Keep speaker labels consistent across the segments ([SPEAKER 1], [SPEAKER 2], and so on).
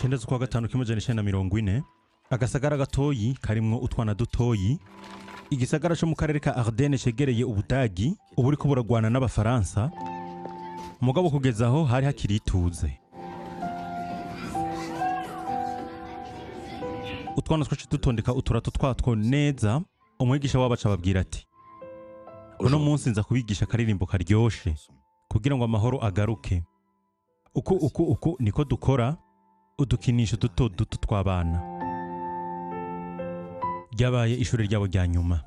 [SPEAKER 1] Cyenda z'ukwa gatanu kimajana 940 agasagara gatoyi karimwo utwana dutoyi. Igisagara cyo mu karere ka Ardennes cegereye Ubudagi uburi ko buragwana n'abafaransa. Mugabo kugeza aho hari hakiri ituze. Utwana twacu dutondeka uturato twatwo neza. Umwigisha wabaca babwira ati uno munsi nza kubigisha karirimbo karyoshe kugira ngo amahoro agaruke. Uku niko dukora udukinisho duto tw'abana. Ryabaye ishuri ryabo rya nyuma.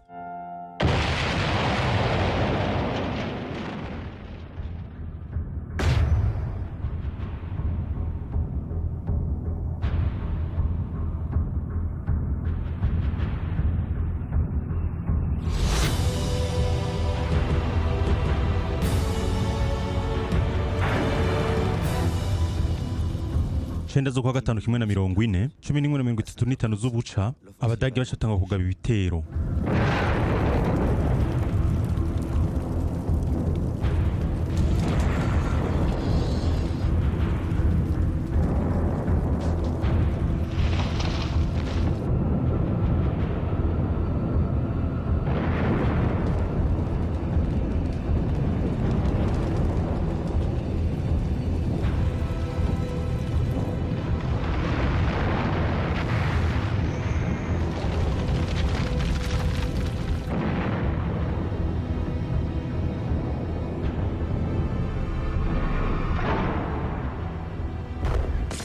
[SPEAKER 1] Cyenda z'ukwa gatanu kimwe na 40 11:35 z'ubuca abadagi bacatanga kugaba ibitero.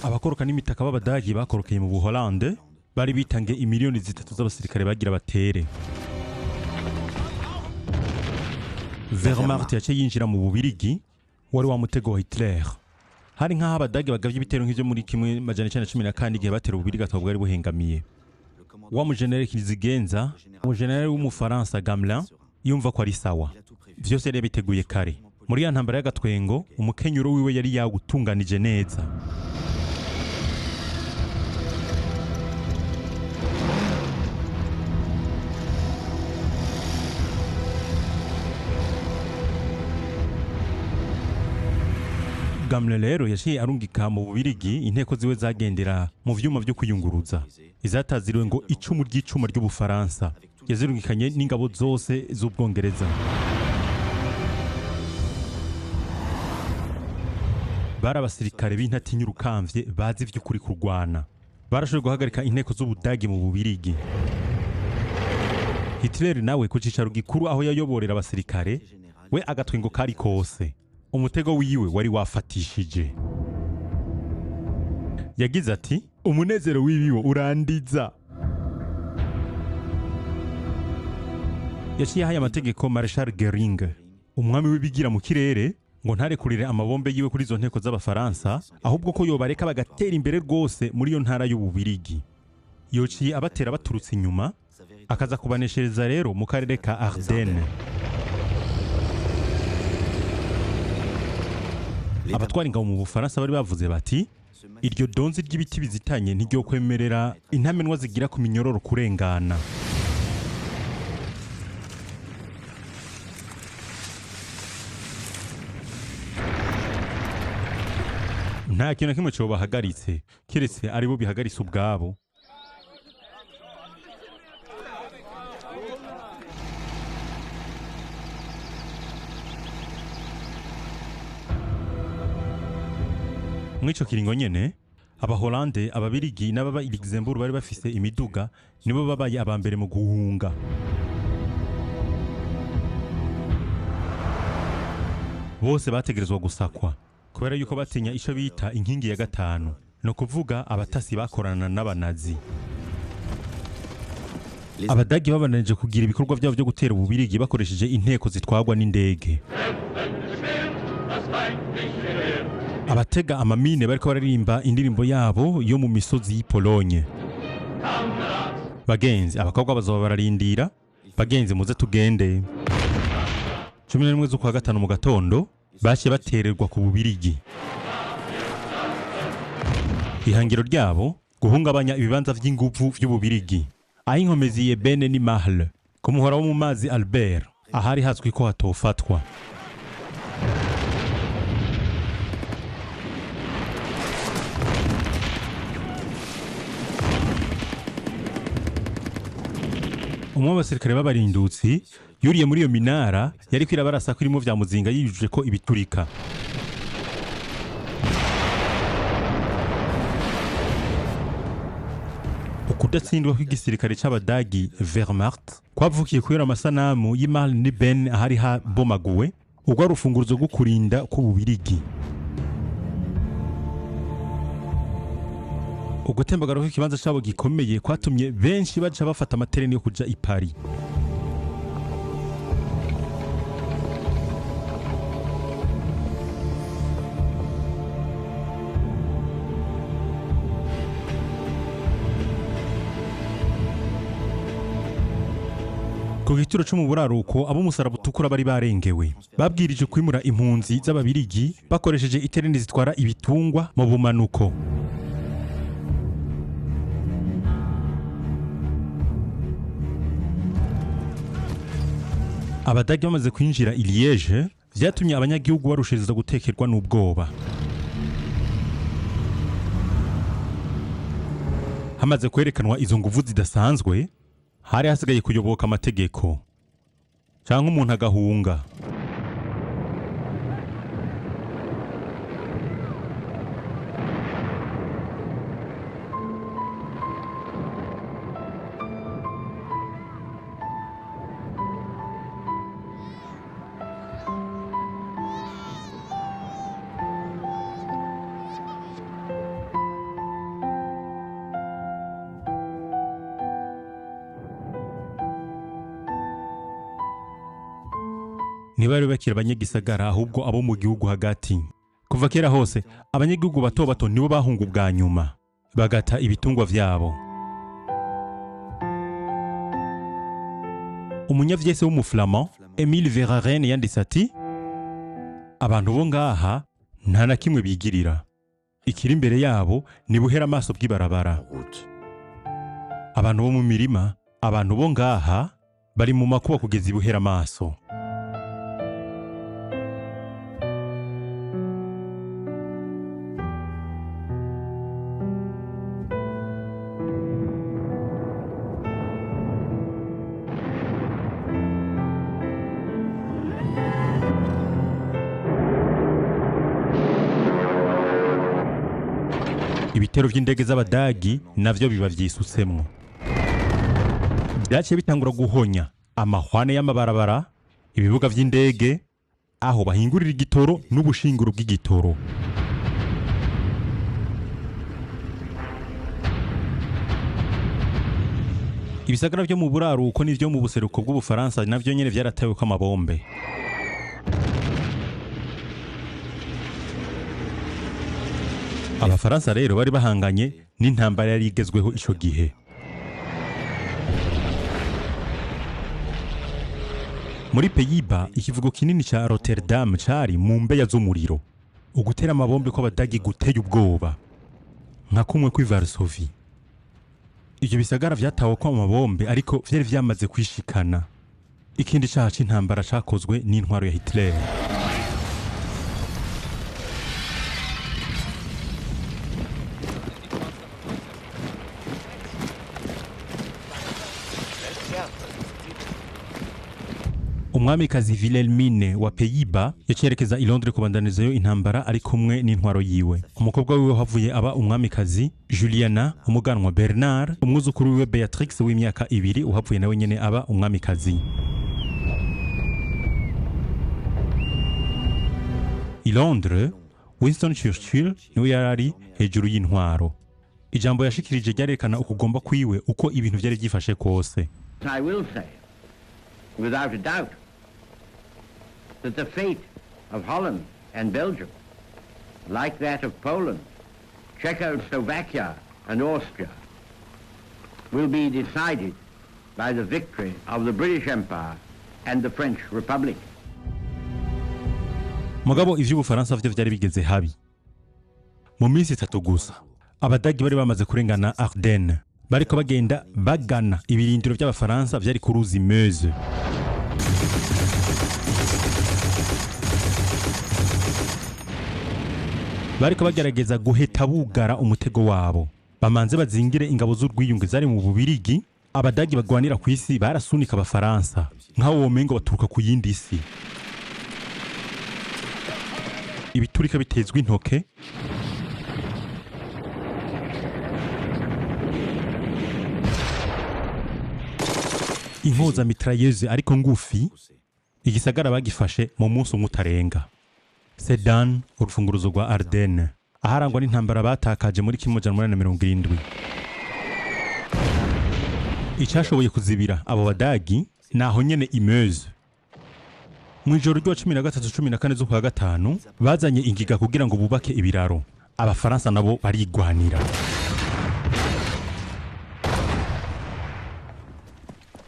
[SPEAKER 1] Abakoroka n'imitaka b'abadagi bakorokeye mu Buholande bari bitange imiliyoni 3 z'abasirikare bagira batere. Wehrmacht yace yinjira mu Bubirigi wari wa mutego wa Hitler. Hari nk'aho abadagi bagavye ibitero nk'ivyo muri kimwe majana 1914 igihe batera Ububirigi atobwa ari buhengamiye. Wa mu general Kizigenza, mu general w'umufaransa Gamelin yumva ko ari sawa. Vyose yari biteguye kare. Muri ya ntambara y'agatwengo umukenyuro wiwe yari yagutunganije neza. Gamelin rero yaciye arungika mu Bubirigi inteko ziwe zagendera mu vyuma vyo kuyunguruza. Izataziriwe ngo icumu ry'icuma ry'Ubufaransa. Yazirungikanye n'ingabo zose z'Ubwongereza. Bara abasirikare b'intatinya urukamvye bazi vy'ukuri kurwana. Barashoboye guhagarika inteko z'Ubudagi mu Bubirigi. Hitler nawe ku cicaro gikuru aho yayoborera abasirikare we agatwengo kari kose. Umutego wiwe wari wafatishije. Yagize ati umunezero wibiwo urandiza. Yaciye haya amategeko Marshal Göring, umwami w'ibigira mu kirere, ngo ntarekurire amabombe yiwe kuri zo nteko z'abafaransa, ahubwo ko yobareka bagatera imbere rwose muri yo ntara y'Ububirigi. Yociye abatera baturutse inyuma, akaza kubaneshereza rero mu karere ka Ardennes. Abatwara ingabo mu Bufaransa bari bavuze bati iryo donzi ry'ibiti bizitanye ntiryo kwemerera intamenwa zigira ku minyororo kurengana. Nta kintu kimwe cyo bahagaritse kiretse ari bo bihagaritse ubwabo. Mwico kiringo nyene Abaholande, Ababirigi n'ababa Luxembourg bari bafise imiduga nibo babaye abambere mu guhunga. Bose bategerezwa gusakwa kubera yuko batinya ico bita inkingi ya gatanu, no kuvuga abatasi bakorana n'abanazi. Abadagi babananije kugira ibikorwa byabo byo gutera Ububirigi bakoresheje inteko zitwagwa n'indege. Abatega amamine bariko baririmba indirimbo yabo yo mu misozi y'Ipolonye. Bagenzi, abakobwa bazoba bararindira. Bagenzi muze tugende. 11 z'ukwa gatanu mu gatondo bashe batererwa ku Bubirigi. Ihangiro ryabo guhungabanya ibibanza vy'inguvu vy'Ububirigi. Aho inkomezi ye Bene ni Marle ku muhora wo mu mazi Albert ahari hazwi ko hatofatwa. umwe w'abasirikare b'abarindutsi yuriye muri iyo minara yari kwirabarasa ko irimo vya muzinga yijuje ko ibiturika. Ukudatsindwa kw'igisirikare c'abadagi Wehrmacht kwavukiye kubera amasanamu y'Marl Niben ahari habomaguwe ubwo rufunguruzo rwo kurinda k'ububirigi. Ugutembagara kw'ikibanza cabo gikomeye kwatumye benshi baca bafata amatereni yo kuja i Paris. Ku gituro cyo mu buraruko abo musaraba utukura bari barengewe babwirije kwimura impunzi z'ababirigi bakoresheje itereni zitwara ibitungwa mu bumanuko. Abadagi bamaze kwinjira i Liège vyatumye abanyagihugu barushiriza gutekerwa n'ubwoba. Hamaze kwerekanwa izo nguvu zidasanzwe, hari hasigaye kuyoboka amategeko canke umuntu agahunga. Ntibari bakira abanyagisagara ahubwo abo mu gihugu hagati. Kuva kera hose abanyagihugu bato bato nibo bahunga ubwa nyuma bagata ibitungwa vyabo. Umunyavyese w'umuflamand Émile Verhaeren yanditse ati, abantu bo ngaha nta na kimwe bigirira, ikiri imbere yabo ni buhera amaso bw'ibarabara. Abantu bo mu mirima, abantu bo ngaha bari mu makuba kugeza ibuhera amaso. Ibitero vy'indege z'abadagi navyo biba vyisutsemwo. Byaciye bitangura guhonya amahwane y'amabarabara, ibibuga vy'indege, aho bahingurira igitoro n'ubushinguro bw'igitoro. Ibisagara vyo mu buraruko n'ivyo mu buseruko bw'Ubufaransa navyo nyene vyaratewe ko amabombe. Abafaransa rero bari bahanganye n'intambara yari igezweho ico gihe. Muri Pays-Bas ikivugo kinini ca Rotterdam cari mu mbeya z'umuriro. Ugutera amabombe kw'abadagi guteye ubwoba nka kumwe kwi Varsovie. Ivyo bisagara vyatawe ko amabombe ariko vyari vyamaze kwishikana. Ikindi caha c'intambara cakozwe n'intwaro ya Hitler. Umwamikazi Wilhelmine wa Pays-Bas yacerekeza i Londres kubandanizayo intambara ari kumwe n'intwaro yiwe. Umukobwa wiwe havuye aba umwamikazi Juliana, umuganwa Bernard, umwuzukuru wiwe Beatrix w'imyaka 2 uhavuye nawe nyene aba umwamikazi. I Londres, Winston Churchill niwe yarari hejuru y'intwaro. Ijambo yashikirije ryarekana ukugomba kwiwe uko ibintu vyari byifashe kose.
[SPEAKER 2] I will say, without a doubt, that the fate of Holland and Belgium, like that of Poland, Czechoslovakia and Austria, will be decided by the victory of the British Empire and the French Republic.
[SPEAKER 1] Mugabo ivy'Ubufaransa vyo vyari bigeze habi. Mu minsi 3 gusa abadagi bari bamaze kurengana Ardennes, bariko bagenda bagana ibirindiro by'Abafaransa vyari ku ruzi Meuse. Bariko bagerageza guheta bugara umutego wabo. Bamanze bazingire ingabo z'urwiyunge zari mu Bubirigi abadagi bagwanira ku isi barasunika abafaransa nk'aho womengo baturuka ku yindi si. Ibiturika bitezwa intoke, inkoza mitrailleuse ariko ngufi, igisagara bagifashe mu munsi umwe utarenga. Sedan, urufunguruzo rwa Ardennes, aharangwa n'intambara batakaje muri 1870. Icyashoboye kuzibira abo badagi naho nyene Meuse. Mu ijoro ryo 13-14 z'ukwa gatanu bazanye ingiga kugira ngo bubake ibiraro. Abafaransa nabo barigwanira.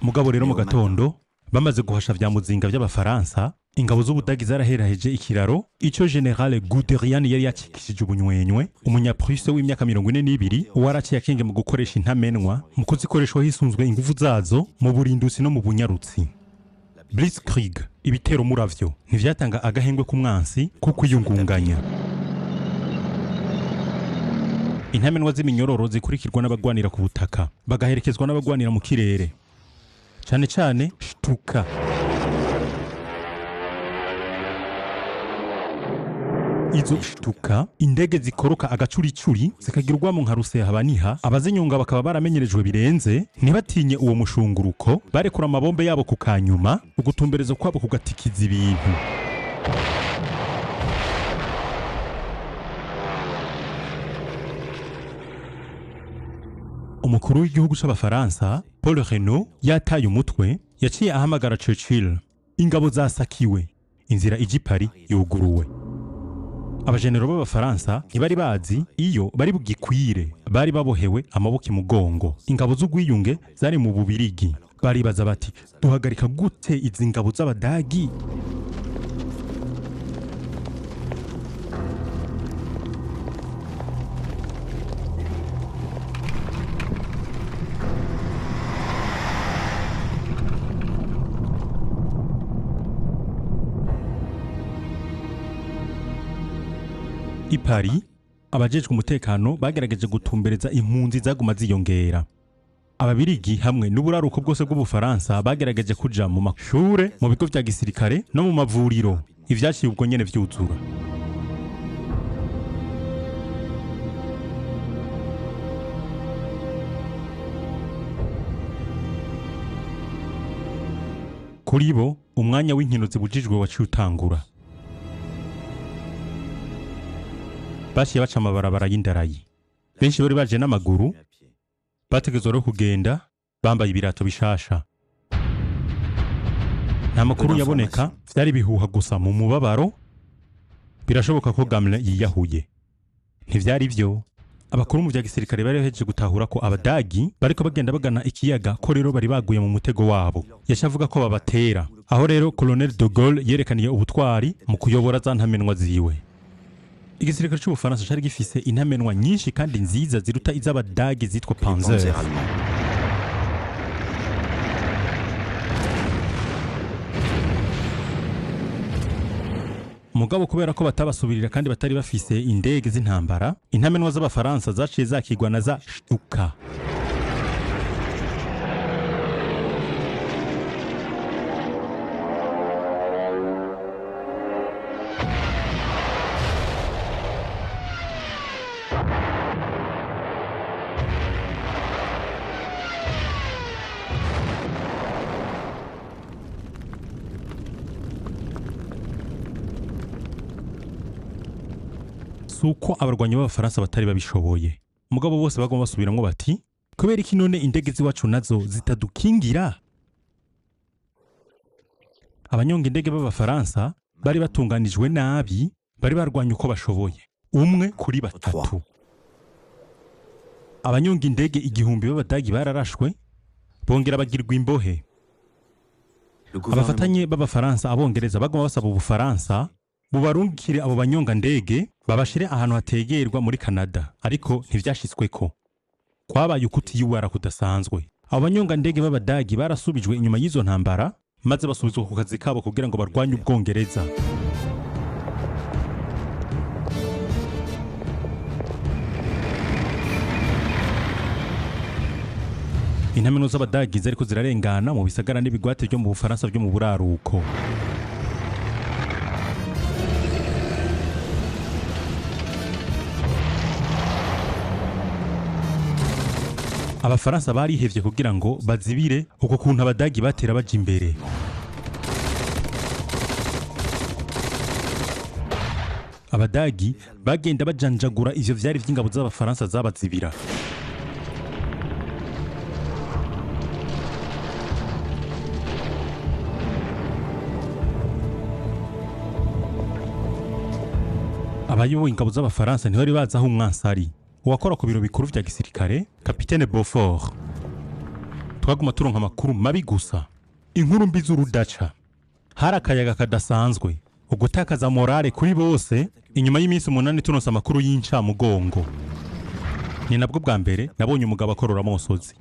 [SPEAKER 1] Mugabo rero mu gatondo bamaze guhasha vya muzinga by'abafaransa, ingabo z'ubudagi zaraheraheje ikiraro ico General Guderian yari yakikishije ubunywenywe, umunyaprusse w'imyaka 42 waraciye akenge mu gukoresha intamenwa mu kuzikoreshwa hisunzwe ingufu zazo mu burindusi no mu bunyarutsi. Blitzkrieg, ibitero muravyo ntivyatanga agahengwe ku mwansi kuko yungunganya. Intamenwa z'iminyororo zikurikirwa n'abagwanira ku butaka, bagaherekezwa n'abagwanira mu kirere. Cyane cyane Stuka. Izo Stuka indege zikoroka agacuricuri zikagirwamo nka Rusehabaniha, abazinyonga bakaba baramenyerejwe birenze, ntibatinye uwo mushunguruko, barekura amabombe yabo ku kanyuma, ugutumberezo kwabo kugatikiza ibintu. Umukuru w'igihugu c'abafaransa Paul Reynaud yataye umutwe, yaciye ahamagara Churchill. Ingabo zasakiwe, inzira iji Paris yuguruwe. Abajenero b'abafaransa ntibari bazi iyo bari bugikwire, bari babohewe amaboko imugongo. Ingabo z'ugwiyunge zari mu Bubirigi, baribaza bati duhagarika gute izi ngabo z'abadagi? I Paris, abajejwe umutekano bagerageje gutumbereza impunzi zaguma ziyongera. Ababirigi hamwe n'uburaruko bwose bw'Ubufaransa bagerageje kuja mu mashure, mu bigo vya gisirikare no mu mavuriro. Ivyaciye ubwo nyene vyuzura. Kuri bo, umwanya w'inkino zibujijwe waciye utangura. Bashiye baca amabarabara y'indarayi. Benshi bari baje n'amaguru, bategezwa no kugenda bambaye ibirato bishasha. Nta makuru yaboneka, vyari bihuha gusa mu mubabaro. Birashoboka ko Gamelin yiyahuye. Ntivyari vyo. Abakuru mu vya gisirikare bari bahejeje gutahura ko abadagi bariko bagenda bagana ikiyaga, ko rero bari baguye mu mutego wabo. Yashavuga ko babatera. Aho rero Colonel de Gaulle yerekaniye ubutwari mu kuyobora za ntamenwa ziwe. Igisirikare cy'Ubufaransa cyari gifise intamenwa nyinshi kandi nziza ziruta iz'abadagi zitwa Panzer. Mugabo kubera ko batabasubirira kandi batari bafise indege z'intambara, intamenwa z'abafaransa zaciye zakigwa na za Stuka. Suko abarwanyi b'abafaransa batari babishoboye. Mugabo bose bagomba basubiramwo bati, kubera iki none indege ziwacu nazo zitadukingira? Abanyonga indege b'abafaransa bari batunganijwe nabi, bari barwanya uko bashoboye. Umwe kuri batatu. Abanyonga indege 1000 b'abadagi bararashwe, bongera bagirwa imbohe. Abafatanye b'abafaransa abongereza bagomba basaba Ubufaransa bubarungikire abo banyonga ndege babashire ahantu hategerwa muri Canada, ariko ntivyashitsweko. Kwabaye ukutiyuwara kudasanzwe. Abo banyonga ndege b'abadagi barasubijwe inyuma y'izo ntambara, maze basubizwa ku kazi kabo kugira ngo barwanye Ubwongereza. intamino z'abadagi zariko zirarengana mu bisagara n'ibigwate byo mu Bufaransa byo mu buraruko. Abafaransa barihevye kugira ngo bazibire uko kuntu abadagi batera baje imbere. Abadagi bagenda bajanjagura ivyo vyari vy'ingabo z'abafaransa zabazibira. Abayoboye ingabo z'abafaransa ntibari bazi aho umwansi ari. Uwakora ku biro bikuru vya gisirikare, Kapitene Beaufort. Twaguma turonka amakuru mabi gusa. Inkuru mbi z'urudaca. Hari akayaga kadasanzwe. Ugutakaza morale kuri bose, inyuma y'iminsi 8 turonse amakuru y'incamugongo. Ni nabwo bwa mbere nabonye umugabo akorora amosozi.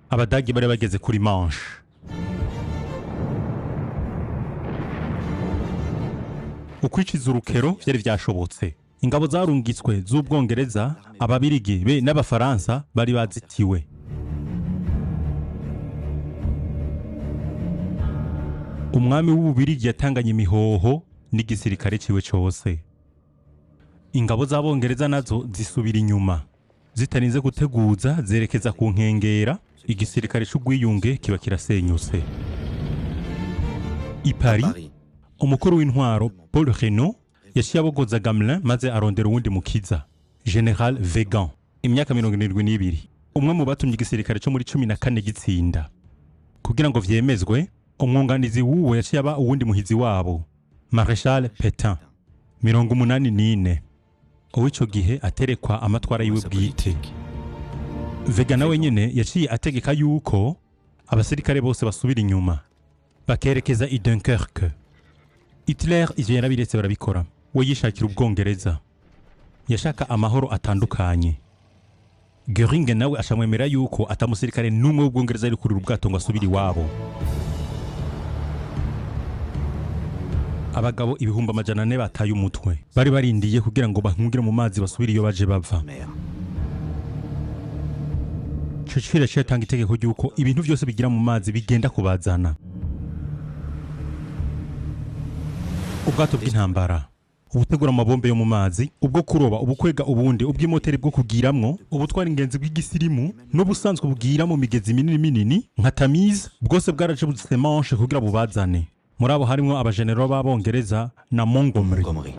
[SPEAKER 1] Abadagi bari bageze kuri Manche. Ukwiciza urukero vyari vyashobotse. Ingabo zarungitswe z'Ubwongereza, Ababirigi be n'Abafaransa bari bazitiwe. Umwami w'Ububirigi yatanganye imihoho n'igisirikare ciwe cose. Ingabo z'Abongereza nazo zisubira inyuma. Zitarinze guteguza zerekeza ku nkengera, igisirikare c'ugwiyunge kiba kirasenyutse. I Paris, umukuru w'intwaro Paul Renaud yashiye abogoza Gamelin maze arondera uwundi mukiza, General Weygand, imyaka 72, umwe mu batumye igisirikare cyo muri 14 gitsinda. Kugira ngo vyemezwe, umwunganizi w'uwo yaciye aba uwundi muhizi wabo, Marshal Pétain, 84. Uwico gihe aterekwa amatwara yiwe bwite. Weygand nawe nyene yaciye ategeka yuko abasirikare bose basubira inyuma bakerekeza i Dunkerque. Hitler ivyo yarabiretse barabikora. We yishakira Ubwongereza. Yashaka amahoro atandukanye. Göring nawe ashamwemera yuko atamusirikare numwe w'Ubwongereza ari kurira ubwato ngo asubire iwabo. Abagabo 400 bataye umutwe. Bari barindiye kugira ngo bahungire mu mazi basubire iyo baje bava. Churchill yatanga itegeko ryuko ibintu byose bigira mu mazi bigenda kubazana. Ubwato bw'intambara, ubutegura amabombe yo mu mazi, ubwo kuroba, ubukwega ubundi, ubw'imoteri bwo kugiramwo, ubutwara ingenzi bw'igisirimu, n'ubusanzwe bwira mu migezi minini nka Tamise, bwose bwaraje buzise Manche kugira bubazane. Muri abo harimo abajenerali b'Abongereza na Montgomery.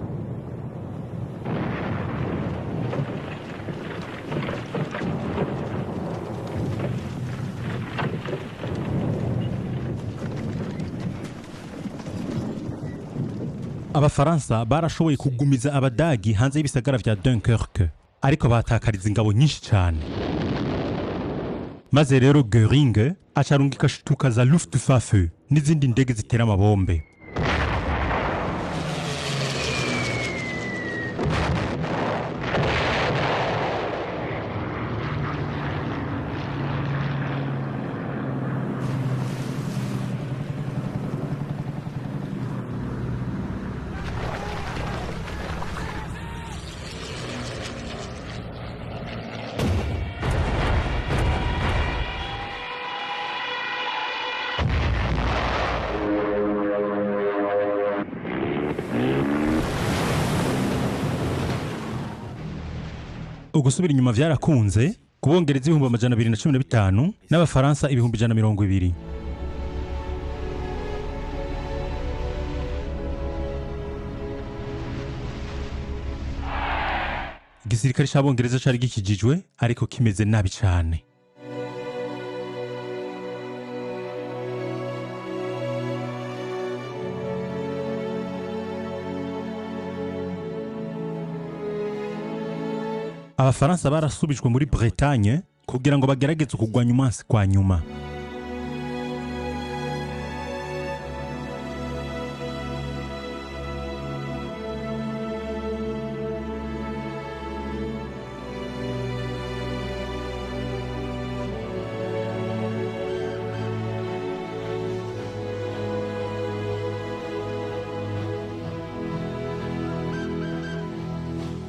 [SPEAKER 1] Abafaransa barashoboye kugumiza abadagi hanze y'ibisagara vya Dunkerque, ariko batakariza ingabo nyinshi cyane. Maze rero Göring acarungika shituka za Luftwaffe n'izindi ndege zitera amabombe. Ugusubira inyuma vyarakunze, kubongereza 215 n'Abafaransa 120. Igisirikare c'Abongereza cari gikijijwe ariko kimeze nabi cyane. Abafaransa barasubijwe muri Bretagne kugira ngo bagerageze kugwanya umunsi kwa nyuma.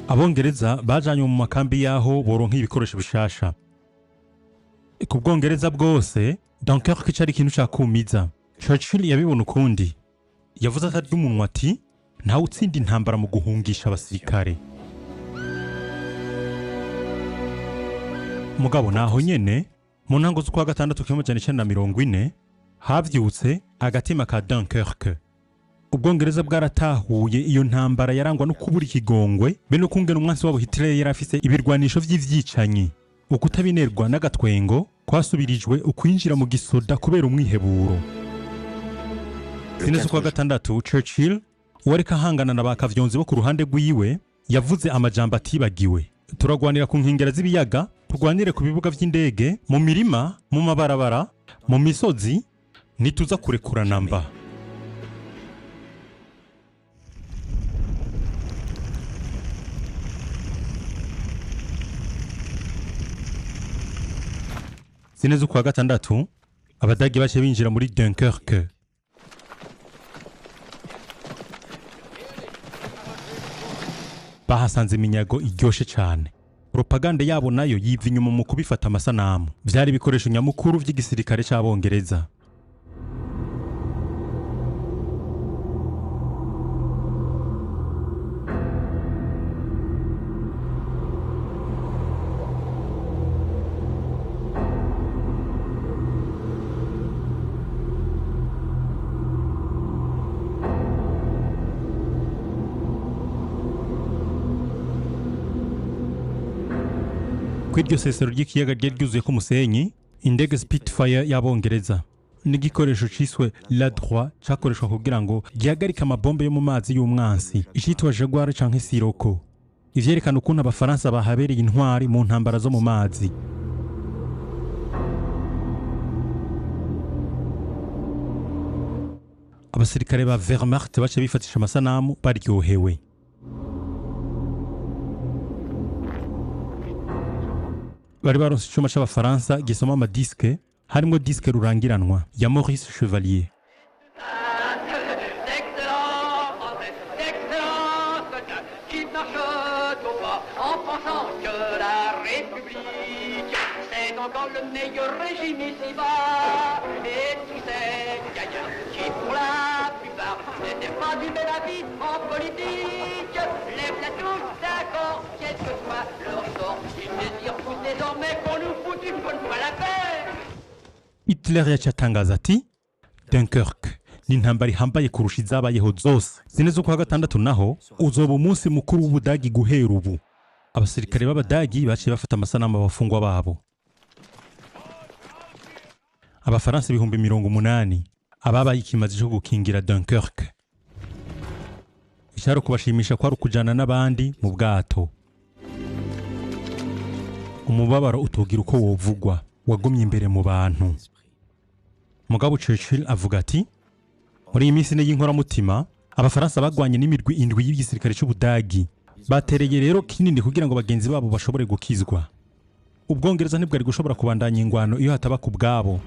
[SPEAKER 1] abongereza bajanywe mu makambi yaho boronka ibikoresho bishasha. Ku bwongereza bwose Dunkirk cyari ikintu cyakumiza. Churchill yabibona ukundi, yavuze atarya umunwa ati ntawe utsinda intambara mu guhungisha abasirikare. Mugabo naho nyene mu ntango z'ukwa gatandatu k'amajana 1940 havyutse agatima ka Dunkirk. Ubwongereza bwaratahuye iyo ntambara yarangwa no kubura ikigongwe be no kungena umwansi wabo Hitler yari afise ibirwanisho vy'ivyicanyi. Ukutabinerwa n'agatwengo kwasubirijwe ukwinjira mu gisoda kubera umwiheburo. Sinzi kwa gatandatu Churchill wareka hangana na bakavyonzi bo ku ruhande rwiwe yavuze amajambo atibagiwe. Turagwanira ku nkengera z'ibiyaga, turwanire ku bibuga vy'indege, mu mirima, mu mabarabara, mu misozi, nituza kurekurana mba. Sinzi kwa gatandatu abadagi bace binjira muri Dunkirk. Bahasanze iminyago iryoshe cyane. Propaganda yabo nayo yiva inyuma mu kubifata amasanamu. Byari bikoresho nyamukuru by'igisirikare cy'abongereza. Kw'iryo sesero ry'ikiyaga ryari ryuzuye ko musenyi, indege Spitfire y'abongereza n'igikoresho ciswe La Droit cyakoreshwa kugira ngo gihagarike amabombe yo mu mazi y'umwansi, icitwa Jaguar canke Sirocco. Ivyerekana ukuntu abafaransa bahabereye intwari mu ntambara zo mu mazi. Abasirikare ba Wehrmacht bace bifatisha amasanamu baryohewe. Bari baronse icuma c'abafaransa gisoma amadiske, harimo diske rurangiranwa ya Maurice Chevalier. Hitler yacatangaza ati Dunkirk ni intambara ihambaye kurusha izabayeho zose. Sinzi kwa gatandatu naho uzoba umunsi mukuru w'Ubudagi guhera ubu. Abasirikare b'Abadagi baciye bafata amasanamu abafungwa babo. Abafaransa 80,000 ababaye ikimazi cyo gukingira Dunkirk. Icyaro kubashimisha kwa rukujana n'abandi mu bwato. Umubabaro utogira uko wovugwa wagumye imbere mu bantu. Mugabo Churchill avuga ati muri iyi minsi y'inkoramutima abafaransa bagwanye n'imirwi indwi y'igisirikare cy'Ubudagi. Batereye rero kinini kugira ngo bagenzi babo bashobore gukizwa. Ubwongereza ntibwari gushobora kubandanya ingwano iyo hataba ku bwabo.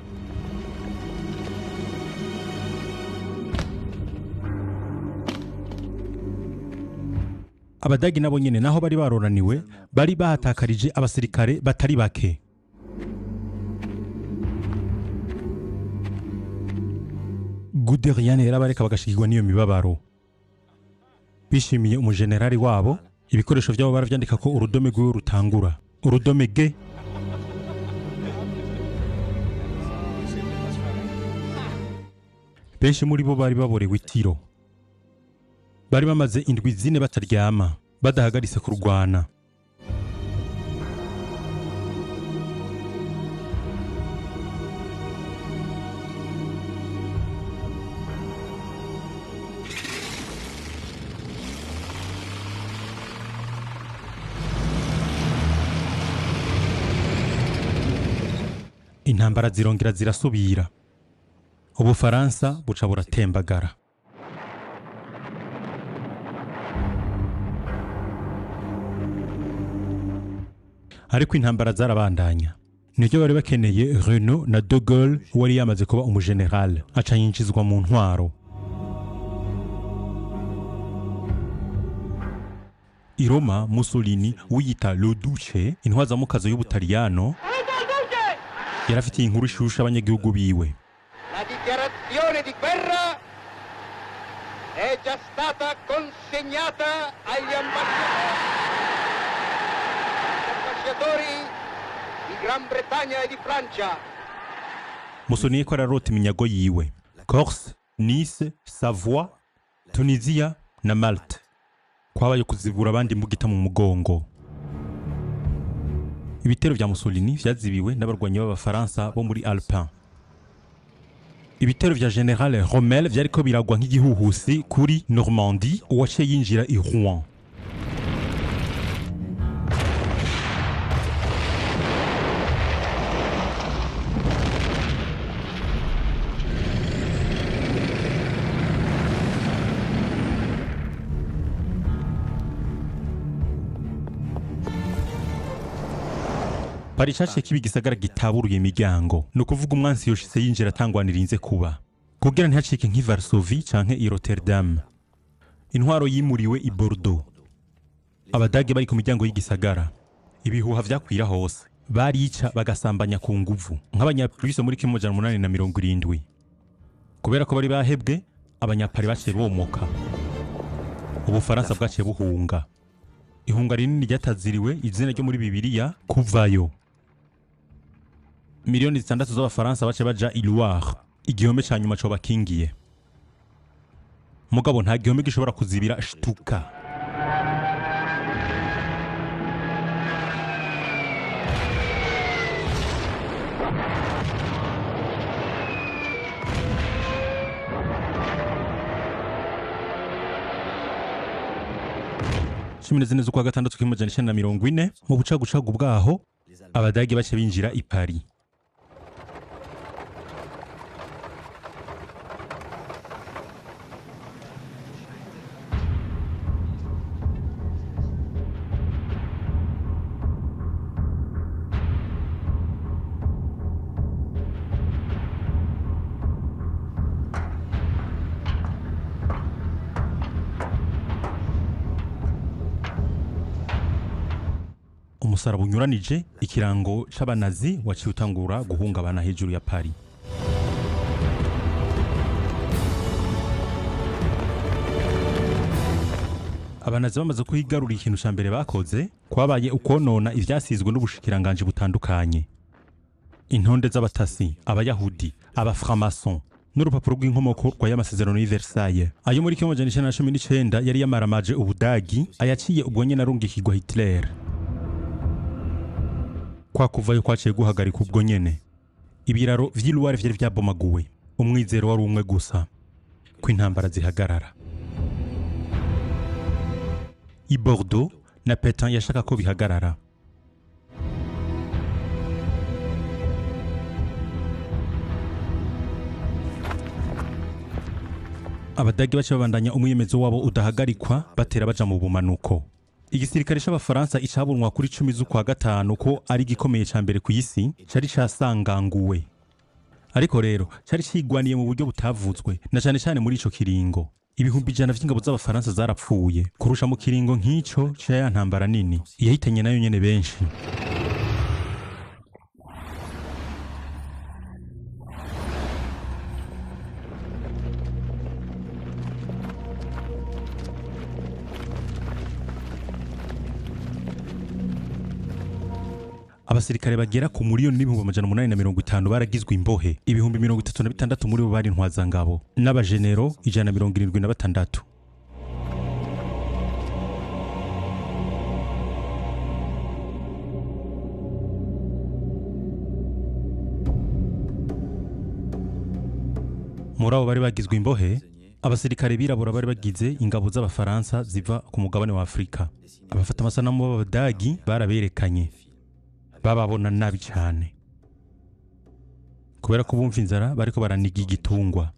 [SPEAKER 1] Abadagi nabo nyene naho bari baroraniwe bari bahatakarije abasirikare batari bake. Guderian yarabareka bagashikirwa niyo mibabaro. Bishimiye umujenerali wabo, ibikoresho byabo baravyandika ko urudome rw'uwo rutangura. Urudome G. Benshi muri bo bari baborewe itiro. Bari bamaze indwi zine bataryama, badahagaritse kurwana. Intambara zirongera zirasubira. Ubufaransa buca buratembagara. Ariko intambara zarabandanya. Nibyo bari bakeneye Renault na De Gaulle wari yamaze kuba umugeneral aca yinjizwa mu ntwaro. i Roma Mussolini wiyita Lo Duce intwazamukazo y'Ubutaliyano yarafitiye inkuru ishusha abanyagihugu biwe.
[SPEAKER 3] La dichiarazione di guerra è già stata consegnata agli ambasciatori di Gran Bretagna e di Francia.
[SPEAKER 1] Mussolini ko ararota iminyago yiwe Corse, Nice, Savoie, Tunisia na Malte, kwabaye kuzibura abandi mbugita mu mugongo. Ibitero vya Mussolini vyazibiwe n'abarwanyi b'Abafaransa bo muri Alpin. Ibitero vya General Rommel vyariko biragwa nk'igihuhusi kuri Normandie uwaciye yinjira i Rouen. Paris caciye kiba igisagara gitaburuye imiryango, ni ukuvuga umwansi yoshitse yinjira atangwanira inze kuba, kugira ntihacike nk'i Varsovie canke i Rotterdam. Intwaro yimuriwe i Bordeaux. Abadage bari ku miryango y'igisagara, ibihuha vyakwira hose, barica bagasambanya ku nguvu nk'abanyaprusse muri 1870. Kubera ko bari bahebwe, abanyapari baciye bomoka. Ubufaransa bwaciye buhunga. Ihunga rinini ryataziriwe izina ryo muri Bibiliya kuvayo. Miliyoni 6 z'Abafaransa bace baja i Loire, igihome ca nyuma co bakingiye. Mugabo nta gihome gishobora kuzibira Stuka. Cumi n'izine z'ukwa gatandatu k'amajana 1940 mu bucagucagu bwaho abadage bace binjira i Paris. Umusaraba unyuranije ikirango c'abanazi waciye utangura guhungabana hejuru ya Paris. Abanazi bamaze kuhigarura ikintu ca mbere bakoze kwabaye ukonona ivyasizwe n'ubushikiranganje butandukanye. Intonde z'abatasi, abayahudi, abaframason n'urupapuro rw'inkomoko rwa y'amasezerano y'i Versailles. Ayo muri 1919 yari yamaramaje Ubudagi ayaciye ubwo nyene arungikirwa Hitler. Kwa kuvayo kwaciye guhagarika ubwo nyene. Ibiraro vy'i Loire vyari vyabomaguwe. Umwizero wari umwe gusa, ko intambara zihagarara. I Bordeaux na Pétain yashaka ko bihagarara. Abadage bace babandanya umwiyemezo wabo udahagarikwa batera baja mu bumanuko. Igisirikare c'Abafaransa icabunwa kuri 10 z'ukwa gatanu ko ari gikomeye ca mbere ku isi cari casanganguwe. Ariko rero cari cigwaniye mu buryo butavuzwe na cane cane muri ico kiringo. Ibihumbi 100 vy'ingabo z'Abafaransa zarapfuye kurusha mu kiringo nk'ico ca ya ntambara nini yahitanye nayo nyene benshi. Abasirikare bagera ku miliyoni n'ibihumbi 850 baragizwe imbohe, ibihumbi 36 muri bo bari intwazangabo n'abajenero 176. Muri abo bari bagizwe imbohe, abasirikare birabura bari bagize ingabo z'Abafaransa ziva ku mugabane wa Afrika. Abafata amasanamu b'Abadagi baraberekanye. Bababona nabi cyane kubera ko bumva inzara bariko baraniga igitungwa.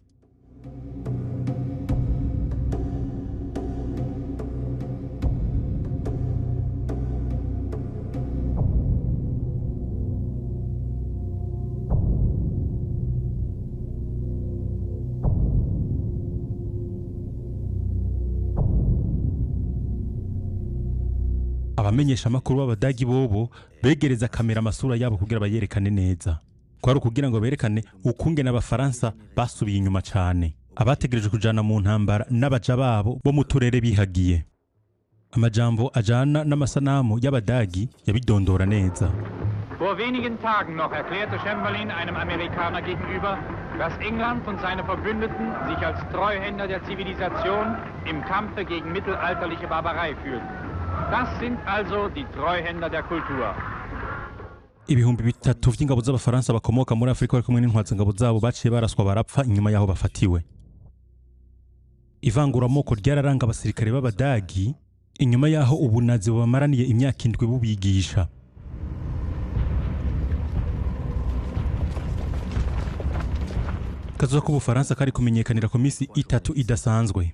[SPEAKER 1] abamenyesha amakuru b'abadagi bobo begereza kamera amasura yabo kugira bayerekane neza. Kwari kugira ngo berekane ukungene abafaransa basubiye inyuma cyane. Abategereje kujana mu ntambara n'abaja babo bo mu turere bihagiye. Amajambo ajana n'amasanamu y'abadagi yabidondora neza.
[SPEAKER 4] Vor wenigen Tagen noch erklärte Chamberlain einem Amerikaner gegenüber, dass England und seine Verbündeten sich als Treuhänder der Zivilisation im Kampfe gegen mittelalterliche Barbarei fühlten. Das sind also die Treuhänder der Kultur.
[SPEAKER 1] Ibihumbi bitatu vy'ingabo z'abafaransa bakomoka muri Afrika bari kumwe n'intwazangabo zabo baciye baraswa barapfa inyuma yaho bafatiwe. Ivanguramoko ryararanga abasirikare b'abadagi inyuma yaho ubunazi bubamaraniye imyaka 7 bubigisha. Kazoza k'Ubufaransa kari kumenyekanira ku misi 3 idasanzwe.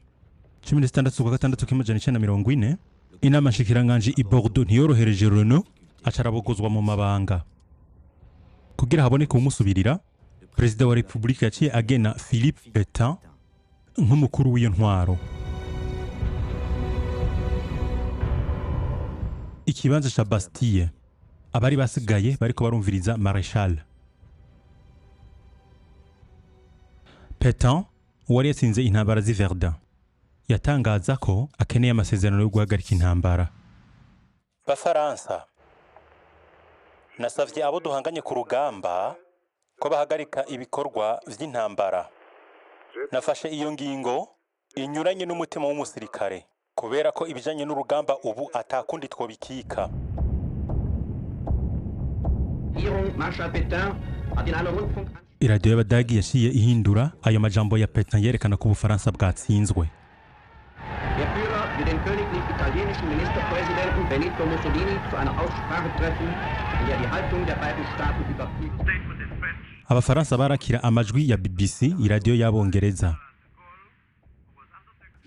[SPEAKER 1] 16/6/1940 inama nshikiranganje i Bordeaux ntiyorohereje Renault acarabogozwa mu mabanga. Kugira haboneke umusubirira, Perezida wa Republika yaciye agena Philippe Pétain nk'umukuru w'iyo ntwaro. Ikibanza ca Bastille abari basigaye bariko barumviriza Maréchal. Pétain wari yatsinze intambara z'i Verdun yatangaza ko akeneye amasezerano yo guhagarika intambara. Bafaransa, nasavye abo duhanganye ku rugamba ko bahagarika ibikorwa vy'intambara. Nafashe iyo ngingo inyuranye n'umutima w'umusirikare kubera ko ibijanye n'urugamba ubu atakundi twobikika. Iradiyo y'abadagi yashiye ihindura ayo majambo ya Pétain yerekana ko Ubufaransa bwatsinzwe.
[SPEAKER 5] Der Führer will den königlich-italienischen Ministerpräsidenten Benito Mussolini zu einer Aussprache treffen, in der die Haltung der beiden Staaten überprüft.
[SPEAKER 1] Abafaransa barakira amajwi ya BBC iradiyo y'Abongereza.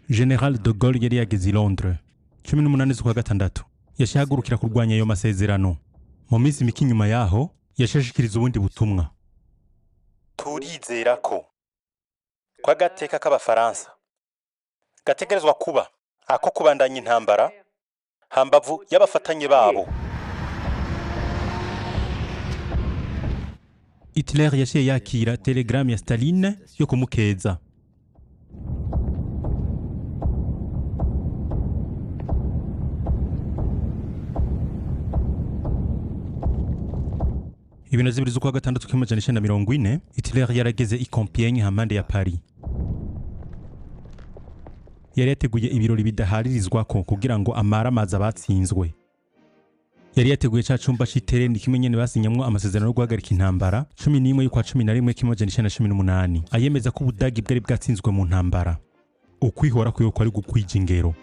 [SPEAKER 1] General de Gaulle yari yageze i Londres 18/6 yashihagurukira kurwanya ayo masezerano. Mu minsi mike nyuma yaho yashashikiriza ubundi butumwa. Turizera ko kwa gateka k'Abafaransa gategerezwa kuba ako kubandanya intambara hambavu y'abafatanye babo. Hitler yashiye yakira telegram ya Staline yo kumukeza. Ibintu zibiri z'ukwa gatandatu k'amajana Hitler yarageze i Compiègne hampande ya Paris. Yari yateguye ibirori bidaharirizwako kugira ngo amara amazi abatsinzwe. Yari yateguye ca cumba c'itereni kimwe nyene basinyamwo amasezerano yo guhagarika intambara 11 y'ukwa 11 k'amajana ayemeza ko Ubudagi bwari bwatsinzwe mu ntambara. Ukwihora kwiyo kwari gukwija ingero.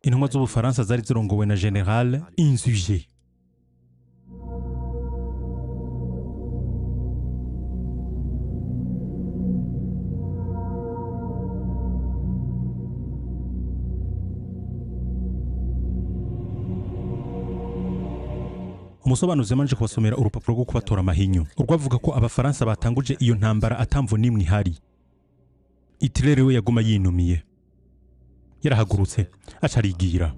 [SPEAKER 1] Intumwa z'Ubufaransa zari zirongowe na General Insurgé. Umusobanuzi manje kubasomera urupapuro rwo kubatora amahinyu. Urwavuga ko Abafaransa batanguje iyo ntambara atamvo nimwe ihari. Hitler we yaguma yinumiye. Yarahagurutse acarigira.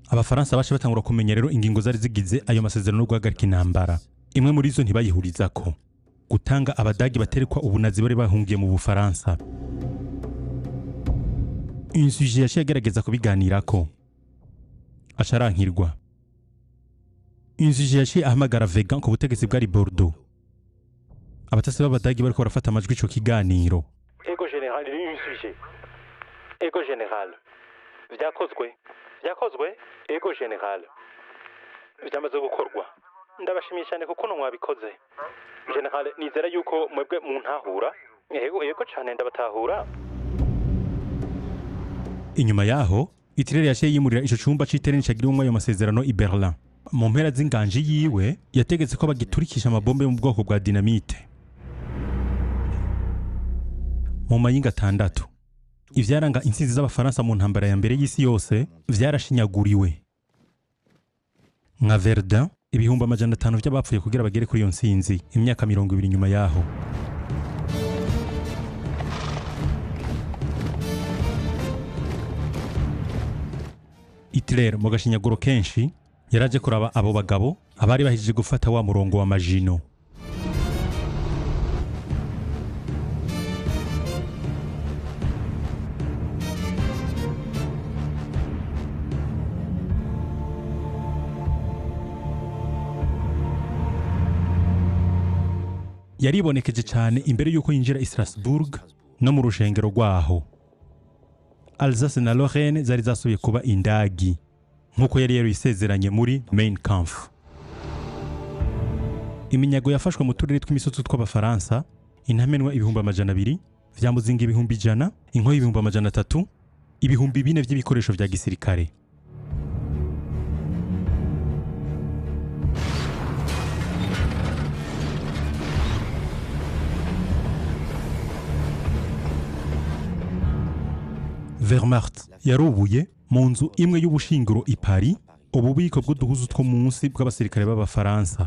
[SPEAKER 1] Abafaransa baje batangura kumenya rero ingingo zari zigize ayo masezerano yo guhagarika intambara. Imwe muri zo ntibayihurizako. Gutanga abadagi baterekwa ubunazi bari bahungiye mu Bufaransa. Insurgé yaciye agerageza kubiganirako acarankirwa. Insurgé yaciye ahamagara Vegan ku butegetsi bwari Bordeaux. Abatasi b'abadagi bariko barafata amajwi ico kiganiro.
[SPEAKER 6] Ego General Insurgé. Ego General. Vyakozwe. Ego General. Vyamaze gukorwa. Ndabashimiye cyane kuko no mwabikoze. General, nizera yuko mwebwe muntahura. Yego cyane ndabatahura.
[SPEAKER 1] Inyuma yaho Hitler yaciye yimurira ico cumba c'itereni cagirimwo ayo masezerano i Berlin. Mu mpera z'inganji yiwe yategetse ko bagiturikisha amabombe yo mu bwoko bwa dinamite. Mu mayinga 6 ivyaranga intsinzi z'abafaransa mu ntambara ya mbere y'isi yose vyarashinyaguriwe. Nka Verdun, ibihumbi 500 vy'abapfuye kugira bagere kuri iyo ntsinzi imyaka 20 nyuma yaho. Hitler mu gashinyaguro kenshi yaraje kuraba abo bagabo abari bahije gufata wa murongo wa Maginot. Yaribonekeje cyane imbere yuko yinjira i Strasbourg no mu rushengero rwaho. Alsace na Lorraine zari zasubiye kuba indagi nkuko yari yisezeranye muri Mein Kampf. Iminyago yafashwe mu turere tw'imisozi tw'abafaransa, intamenwa 200,000, vyambuzinga 100,000, inkoyi 300,000, 4,000 vy'ibikoresho vya gisirikare. Wehrmacht yarubuye mu nzu imwe y'ubushingiro i Paris ububiko bw'uduhuzu two munsi bw'abasirikare b'abafaransa.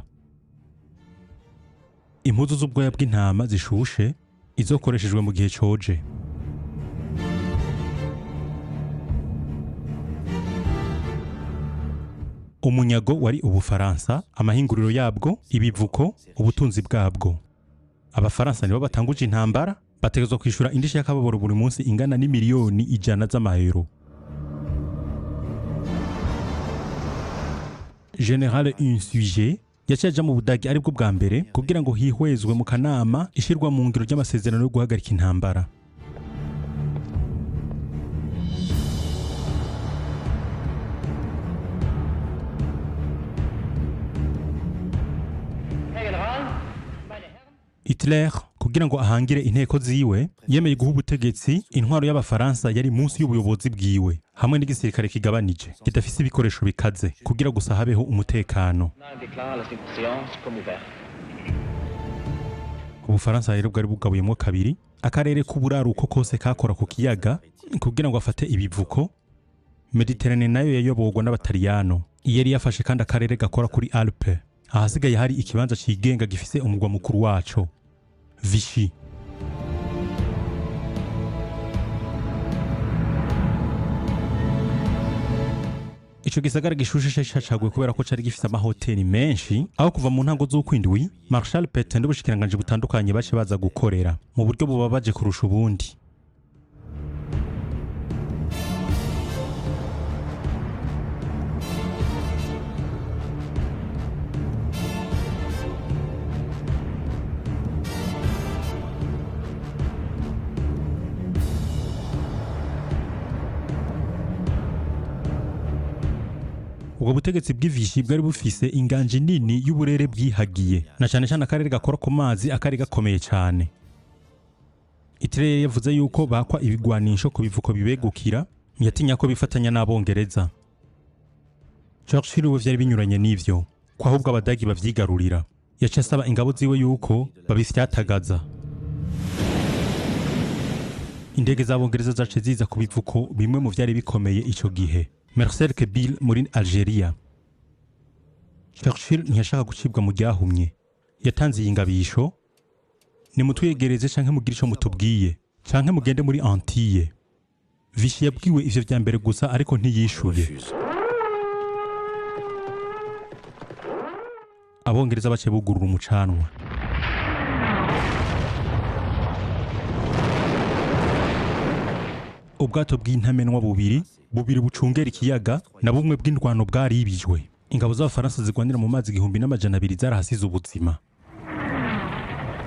[SPEAKER 1] Impuzu z'ubwoya bw'intama zishushe izokoreshejwe mu gihe coje. Umunyago wari Ubufaransa, amahinguriro yabwo, ibivuko, ubutunzi bwabwo. Abafaransa nibo batanguje intambara, bategezwa kwishura indishi y'akababaro buri munsi ingana n'imiliyoni 100 z'amayero. General Unsujet yacaje mu Budagi aribwo bwa mbere kugira ngo hihwezwe mu kanama ishirwa mu ngiro ry'amasezerano yo guhagarika intambara. Hitler kugira ngo ahangire inteko ziwe yemeye guha ubutegetsi intwaro y'abafaransa yari munsi y'ubuyobozi bwiwe hamwe n'igisirikare kigabanije kidafise ibikoresho bikaze kugira gusa habeho umutekano. Ubufaransa rero bwari bugabuyemo kabiri, akarere k'uburaruko kose kakora ku kiyaga kugira ngo afate ibivuko. Mediterane nayo yayoborwa n'abataliyano, yari yafashe kandi akarere gakora kuri Alpes. Ahasigaye hari ikibanza cigenga gifise umugwa mukuru waco, Vichy. Ico gisagara gishushe cyacaguwe kubera ko cari gifise amahoteli menshi, aho kuva mu ntango z'ukwindwi Marshal Pétain n'ubushikiranganje butandukanye bace baza gukorera mu buryo bubabaje kurusha ubundi. Ubwo butegetsi bw'Ivichy bwari bufise inganje nini y'uburere bwihagiye, na cyane cyane akarere gakora ku mazi akari gakomeye cyane. Hitler yavuze yuko bakwa ibigwanisho ku bivuko bibegukira, yatinya ko bifatanya n'Abongereza. Churchill we vyari binyuranye n'ivyo, ko ahubwo Abadagi bavyigarurira. Yaciye asaba ingabo ziwe yuko babifyatagaza. Indege z'Abongereza zace ziza ku bivuko bimwe mu vyari bikomeye ico gihe. Marcel Kebil muri Algeria. Churchill ntiyashaka gucibwa mu ryahumye. Yatanze ingabisho, ni mutwegereze canke mugire ico mutubwiye, canke mugende muri Antille. Vichy yabwiwe ivyo vya mbere gusa ariko ntiyishuye. Abongereza bace bugurura umucanwa. Ubwato bw'intamenwa bubiri bucungera ikiyaga na bumwe bw'indwano bwaribijwe. Ingabo z'Abafaransa zigwanira mu mazi 200,000 zarahasize ubuzima.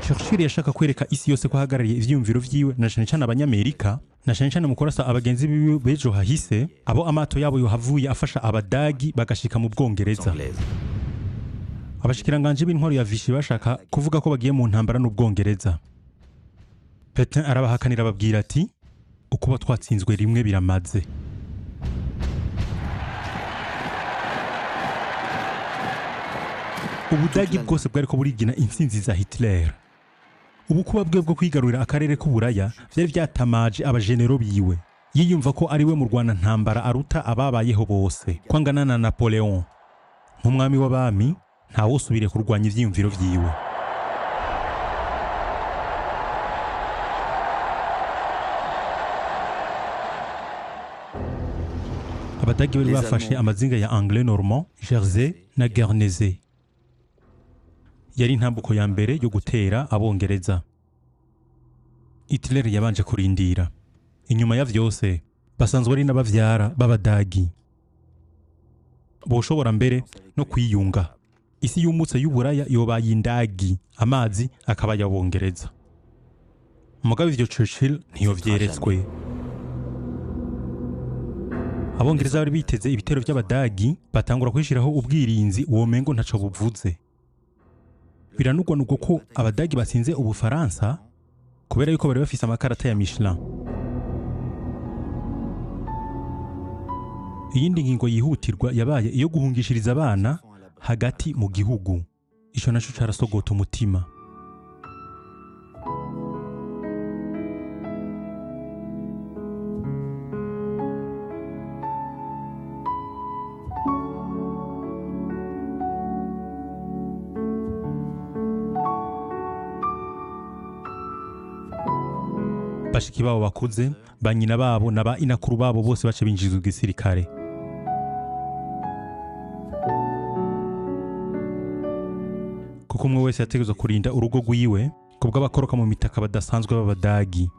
[SPEAKER 1] Churchill yashaka kwereka isi yose ko ahagarariye ivyiyumviro vyiwe, na cyane cyane Abanyamerika, na cyane cyane mu kurasa abagenzi biwe bejo hahise, abo amato yabo yohavuye afasha Abadagi bagashika mu Bwongereza. Abashikiranganje b'intwaro ya Vichy bashaka kuvuga ko bagiye mu ntambara n'Ubwongereza. Pétain arabahakanira babwira ati, ukuba twatsinzwe rimwe biramaze. ubudagi bwose bwari ko burigina intsinzi za Hitler. Ubukuba bwe bwo kwigarurira akarere k'uburaya byari byatamaje abajenero biwe. Yiyumva ko ari we mu Rwanda ntambara aruta ababayeho bose, kwangana na Napoleon. Nk'umwami w'abami ntawusubire kurwanya ivyiyumviro vyiwe. Abadagi bari bafashe amazinga ya Anglais Normand, Jersey na Guernesey. Yari intambuko ya mbere yo gutera abongereza. Hitler yabanje kurindira. Inyuma ya vyose basanzwe ari n'abavyara b'Abadagi. Boshobora mbere no kwiyunga. Isi y'umutse y'uburaya yobaye indagi, amazi akaba yabongereza. Mugabe ivyo Churchill ntiyovyeretswe. Abongereza bari biteze ibitero by'Abadagi batangura kwishiraho ubwirinzi uwo mengo ntaco buvuze. Biranugwa nuko ko Abadagi batsinze Ubufaransa kubera yuko bari bafise amakarata ya Michelin. Iyindi ngingo yihutirwa yabaye iyo guhungishiriza abana hagati mu gihugu. Ico naco carasogota umutima. Bashiki babo bakuze, banyina babo na ba inakuru babo bose bace binjizwa igisirikare. Kuko umwe wese yategezwa kurinda urugo rwiwe kubwo abakoroka mu mitaka badasanzwe b'Abadagi.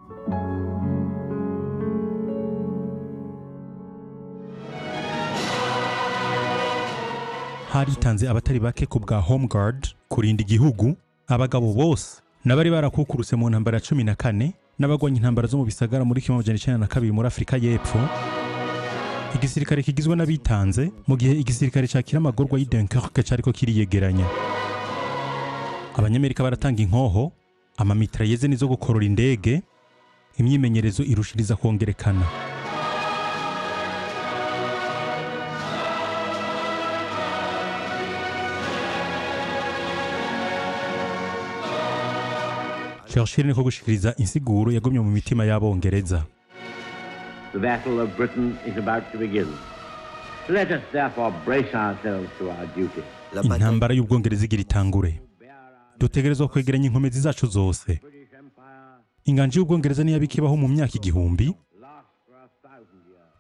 [SPEAKER 1] Haritanze abatari bake ku bwa Home Guard kurinda igihugu, abagabo bose n'abari barakukurutse mu ntambara ya 14 n'abagwanya intambara zo mu bisagara muri 1992 muri Afrika y'Epfo. Igisirikare kigizwe n'abitanze mu gihe igisirikare cakira amagorwa y'i Dunkirk cariko kiriyegeranya. Abanyamerika baratanga inkoho, amamitrailleze nizo gukorora indege, imyimenyerezo irushiriza kongerekana. Churchill niko gushikiriza insiguro yagumye mu mitima y'Abongereza.
[SPEAKER 2] The battle of Britain is about to begin. Let us therefore brace ourselves to our duty.
[SPEAKER 1] Intambara y'Ubwongereza igira itangure. Dutegerezwa kwegeranya inkomezi zacu zose. Inganje y'Ubwongereza niyo bikibaho mu myaka igihumbi.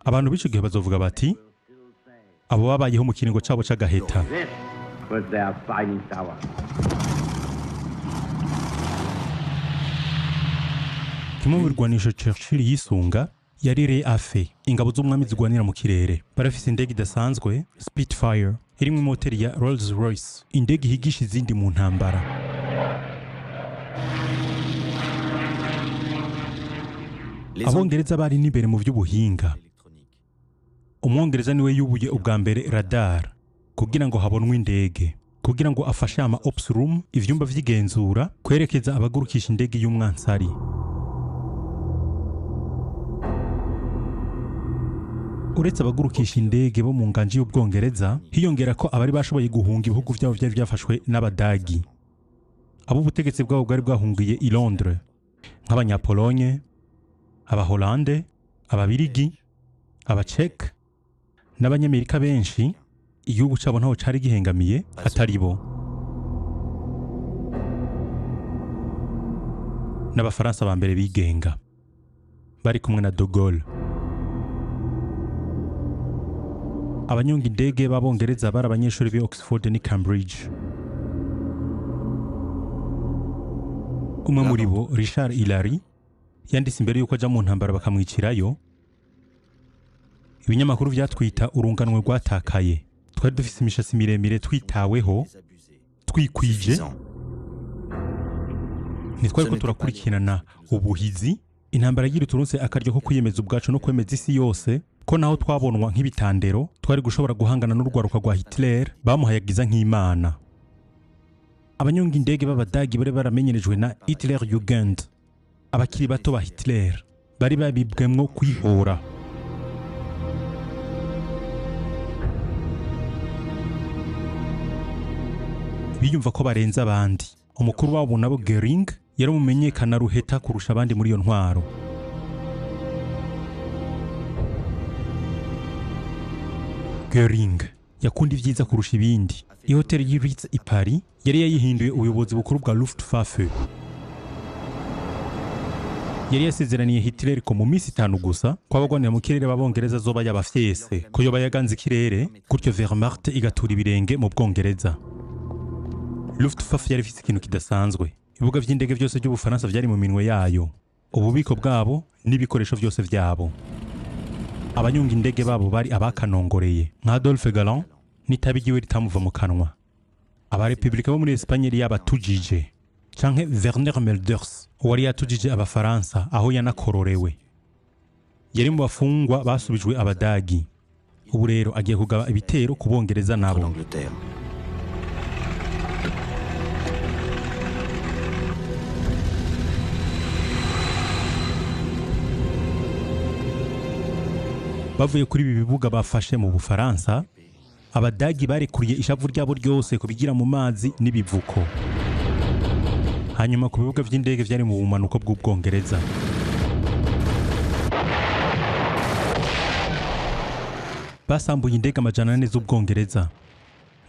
[SPEAKER 1] Abantu bico gihe bazovuga bati abo babayeho mu kiringo cabo c'agaheta.
[SPEAKER 2] This was their finest hour.
[SPEAKER 1] Kimwe mu birwanisho Churchill yisunga yari RAF, ingabo z'umwami zigwanira mu kirere. Barafise indege idasanzwe Spitfire irimwe moteri ya Rolls-Royce, indege ihigisha izindi mu ntambara. Abongereza bari n'imbere mu by'ubuhinga. Umwongereza niwe yubuye ubwa mbere radar kugira ngo habonwe indege, kugira ngo afashe ama ops room, ivyumba vy'igenzura kwerekeza abagurukisha indege y'umwansari. Uretse abagurukisha indege bo mu nganje y'Ubwongereza, hiyongera ko abari bashoboye guhunga ibihugu byabo byari byafashwe n'Abadagi. Abo ubutegetsi bwabo bwari bwahungiye i Londres, nk'Abanyapolonye, Abaholande, Ababirigi, Abacek, n'Abanyamerika benshi. Igihugu cyabo ntaho cari gihengamiye atari bo. N'Abafaransa ba mbere bigenga bari kumwe na De Gaulle. Abanyonga indege b'Abongereza bari abanyeshuri b'i Oxford ni Cambridge. Umwe muri bo, Richard Hillary, yanditse imbere yuko aja mu ntambara bakamwicirayo. Ibinyamakuru vyatwita urunganwe rwatakaye. Twari dufise imishatsi miremire twitaweho, twikwije. Nitwari ko turakurikirana ubuhizi. Intambara yiri turunse akaryo ko kwiyemeza ubwacu no kwemeza isi yose, ko naho twabonwa nk'ibitandero twari gushobora guhangana n'urwaruka rwa Hitler bamuhayagiza nk'Imana. Abanyonga indege b'Abadagi bari baramenyerejwe na Hitler Jugend. Abakiri bato ba Hitler bari babibwemwo kwihora. biyumva ko barenze abandi. Umukuru wabo nabo Göring yari umumenyekana ruheta kurusha abandi muri iyo ntwaro. Göring yakunda ivyiza kurusha ibindi. Ihoteli y'Ritz i Paris yari yayihinduye ubuyobozi bukuru bwa Luftwaffe. Yari yasezeraniye Hitler ko mu minsi 5 gusa kw'abagwanira mu kirere b'Abongereza zoba yabafyese ko yoba yaganze ikirere, gutyo Wehrmacht igatura ibirenge mu Bwongereza. Luftwaffe yari ifite ikintu kidasanzwe. Ibibuga vy'indege byose by'Ubufaransa vyari mu minwe yayo, ububiko bwabo n'ibikoresho byose vyabo. Abanyunga indege babo bari abakanongoreye nka Adolphe Galland n'itabi ryiwe ritamuva mu kanwa. Abarepublika bo muri Espagne yari yabatujije, canke Werner Melders wari yatujije Abafaransa aho yanakororewe. Yari mu bafungwa basubijwe Abadagi. Ubu rero agiye kugaba ibitero ku Bongereza nabo. Bavuye kuri ibi bibuga bafashe mu Bufaransa, Abadagi barekuriye ishavu ryabo ryose kubigira mu mazi n'ibivuko. Hanyuma ku bibuga vy'indege vyari mu bumanuko bw'Ubwongereza. Basambuye indege 400 z'Ubwongereza,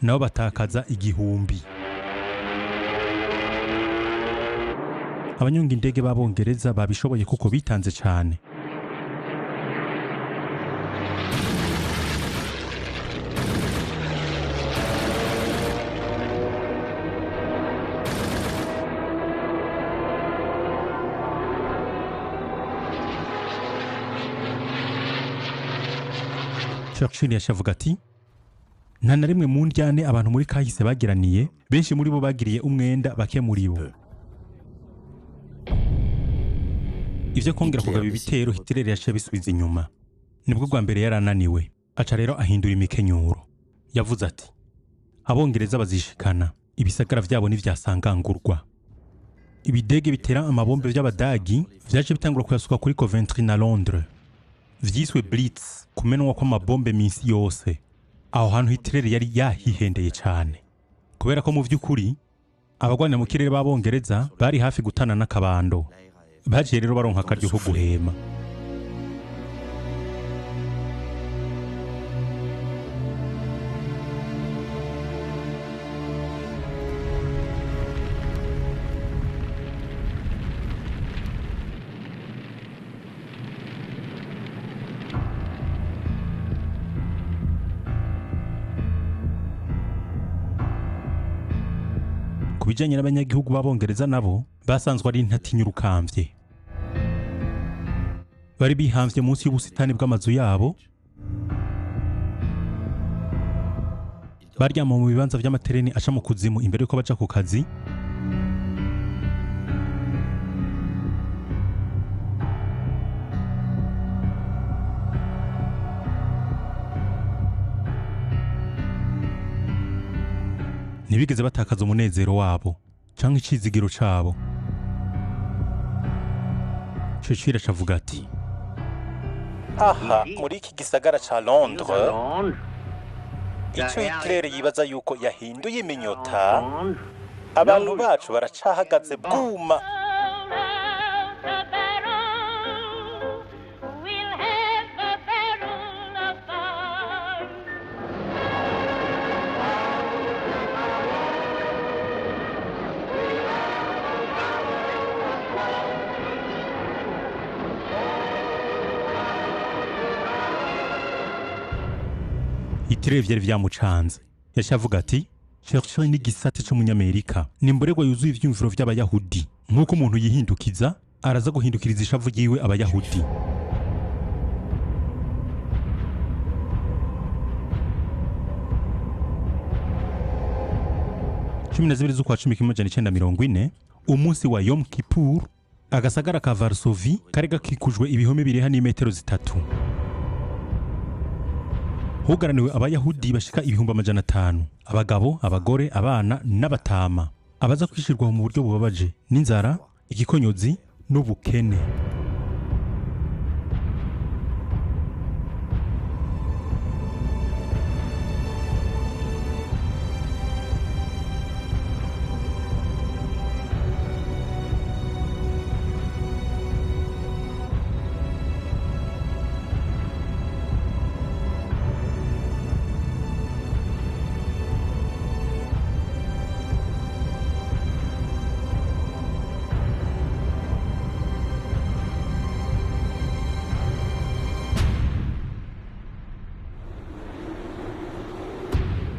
[SPEAKER 1] nabo batakaza 1000. Abanyonga indege b'Abongereza babishoboye kuko bitanze cyane. Churchill yashavuga ati, nta na rimwe mu ndyane abantu muri kahise bagiraniye, benshi muri bo bagiriye umwenda bake muri bo. Ivyo kongera kugaba ibitero Hitler yaciye bisubiza inyuma. Nibwo bwa mbere yarananiwe, aca rero ahindura imikenyuro. Yavuze ati, Abongereza bazishikana, ibisagara vyabo n'ivyasangangurwa. Ibidege bitera amabombe vy'Abadagi vyaje bitangura kuyasuka kuri Coventry na Londres. Vyiswe Blitz, kumenwa kw'amabombe minsi yose. Aho hantu Hitler yari yahihendeye cyane, kubera ko mu vy'ukuri abagwanira mu kirere b'Abongereza bari hafi gutana n'akabando. Baje rero baronka akaryo ko guhema. Kubijanye n'abanyagihugu b'Abongereza nabo basanzwe ari ntatinyurukamvye. Bari bihamvye munsi y'ubusitani bw'amazu yabo, baryama mu bibanza vy'amatereni aca mu kuzimu imbere yuko baja ku kazi. Ntibigeze batakaza umunezero wabo canke icizigiro cabo. Churchill acavuga ati, aha muri iki gisagara ca Londres ico Hitler yibaza yuko yahinduye iminyota, abantu bacu baracahagaze bwuma. Hitler vyari vyamucanze. Yashavuga ati, Churchill ni gisate c'umunyamerika, nimborerwa yuzuye ivyumviro vy'Abayahudi. Nk'uko umuntu yihindukiza, araza guhindukiriza ishavu ryiwe Abayahudi. Cumi na zibiri z'ukwa 1940, umunsi wa Yom Kippur, agasagara ka Varsovie kari gakikujwe ibihome biri metero 3. Hugaraniwe Abayahudi bashika 500, abagabo, abagore, abana n'abatama. Abaza kwishirwa mu buryo bubabaje n'inzara, igikonyozi n'ubukene.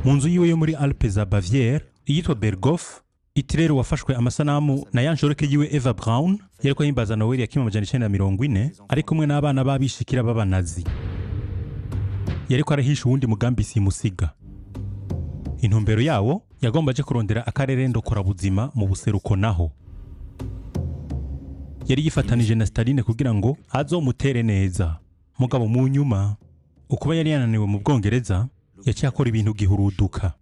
[SPEAKER 1] mu nzu yiwe yo muri Alpes za Bavière yitwa Berghof. Hitler wafashwe amasanamu na yanjoreke yiwe Eva Braun yariko himbaza Noel ya 1940 ari kumwe n'abana babishikira b'abanazi. Yariko arahisha uwundi mugambi simusiga. Intumbero yawo yagombaje kurondera akarere ndokora buzima mu buseruko naho. Yari yifatanije na Staline kugira ngo azomutere neza. Mugabo mu nyuma ukuba yari yananiwe mu Bwongereza yaciye akora ibintu gihuruduka.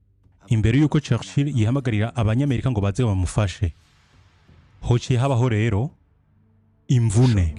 [SPEAKER 1] Imbere yuko Churchill yihamagarira abanyamerika ngo baze bamufashe. Hociye habaho rero imvune.